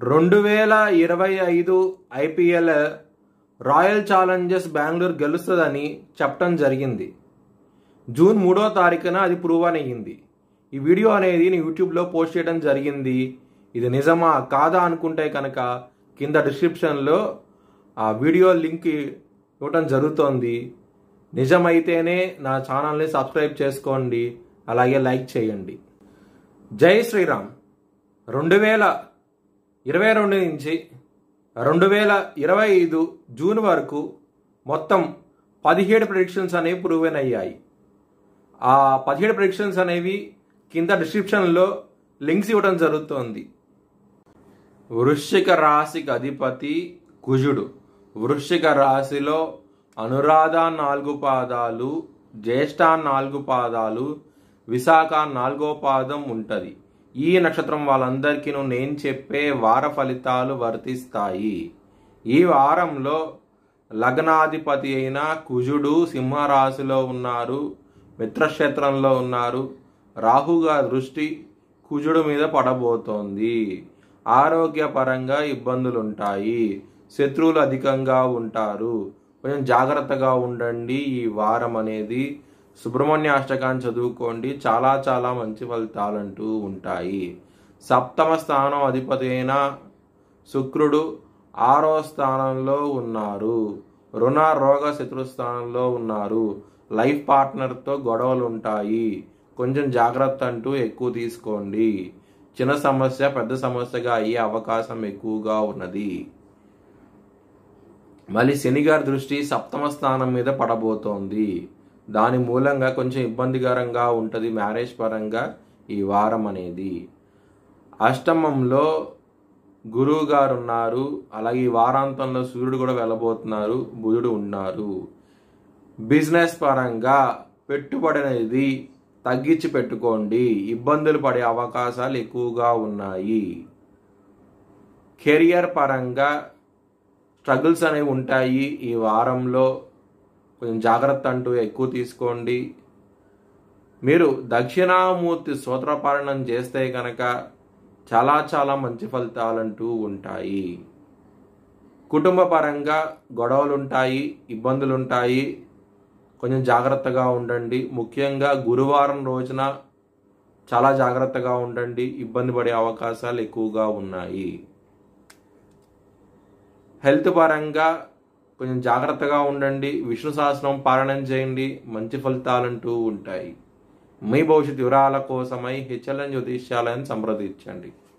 2025 IPL royal Challengers Bengaluru గెలుస్తుందని చెప్పడం జరిగింది. జూన్ 3వ తారీఖున అది ప్రూవ్ అయ్యింది. ఈ వీడియో అనేది నేను యూట్యూబ్లో పోస్ట్ చేయడం జరిగింది. ఇది నిజమా కాదా అనుకుంటే కనుక కింద డిస్క్రిప్షన్లో ఆ వీడియో లింక్ ఇవ్వటం జరుగుతోంది. నిజమైతేనే నా ఛానల్ని సబ్స్క్రైబ్ చేసుకోండి, అలాగే లైక్ చేయండి. జై శ్రీరామ్. 2022 నుంచి 2025 జూన్ వరకు మొత్తం 17 ప్రెడిక్షన్స్ అనేవి ప్రూవెన్ అయ్యాయి. ఆ 17 ప్రెడిక్షన్స్ అనేవి కింద డిస్క్రిప్షన్లో లింక్స్ ఇవ్వడం జరుగుతోంది. వృశ్చిక రాశికి అధిపతి కుజుడు. వృశ్చిక రాశిలో అనురాధ 4 పాదాలు, జ్యేష్ఠ 4 పాదాలు, విశాఖ 4వ పాదం ఉంటుంది. ఈ నక్షత్రం వాళ్ళందరికీ నేను చెప్పే వార ఫలితాలు వర్తిస్తాయి. ఈ వారంలో లగ్నాధిపతి అయిన కుజుడు సింహరాశిలో ఉన్నారు, మిత్రక్షేత్రంలో ఉన్నారు. రాహుగా దృష్టి కుజుడు మీద పడబోతోంది. ఆరోగ్యపరంగా ఇబ్బందులు ఉంటాయి, శత్రువులు అధికంగా ఉంటారు. కొంచెం జాగ్రత్తగా ఉండండి. ఈ వారం అనేది సుబ్రహ్మణ్య అష్టకాన్ని చదువుకోండి, చాలా చాలా మంచి ఫలితాలంటూ ఉంటాయి. సప్తమ స్థానం అధిపతి అయిన శుక్రుడు 6వ స్థానంలో ఉన్నారు. రుణ రోగ శత్రుస్థానంలో ఉన్నారు. లైఫ్ పార్ట్నర్తో గొడవలు ఉంటాయి, కొంచెం జాగ్రత్త అంటూ ఎక్కువ తీసుకోండి. చిన్న సమస్య పెద్ద సమస్యగా అయ్యే అవకాశం ఎక్కువగా ఉన్నది. మళ్ళీ శనిగారి దృష్టి సప్తమ స్థానం మీద పడబోతోంది. దాని మూలంగా కొంచెం ఇబ్బందికరంగా ఉంటుంది మ్యారేజ్ పరంగా ఈ వారం అనేది. అష్టమంలో గురువు గారు ఉన్నారు, అలాగే ఈ వారాంతంలో సూర్యుడు కూడా వెళ్ళబోతున్నారు, బుధుడు ఉన్నారు. బిజినెస్ పరంగా పెట్టుబడి అనేది తగ్గించి పెట్టుకోండి, ఇబ్బందులు పడే అవకాశాలు ఎక్కువగా ఉన్నాయి. కెరియర్ పరంగా స్ట్రగుల్స్ అనేవి ఉంటాయి. ఈ వారంలో కొంచెం జాగ్రత్త అంటూ ఎక్కువ తీసుకోండి. మీరు దక్షిణామూర్తి స్తోత్రపారాయణం చేస్తే కనుక చాలా చాలా మంచి ఫలితాలంటూ ఉంటాయి. కుటుంబ పరంగా గొడవలు ఉంటాయి, ఇబ్బందులు ఉంటాయి, కొంచెం జాగ్రత్తగా ఉండండి. ముఖ్యంగా గురువారం రోజున చాలా జాగ్రత్తగా ఉండండి, ఇబ్బంది పడే అవకాశాలు ఎక్కువగా ఉన్నాయి. హెల్త్ పరంగా కొంచెం జాగ్రత్తగా ఉండండి. విష్ణు సహస్రం పారాయణం చేయండి, మంచి ఫలితాలంటూ ఉంటాయి. మీ భవిష్యత్ వివరాల కోసమై హెచ్ఎల్ఎన్ జ్యోతిష్యాలయాన్ని సంప్రదించండి.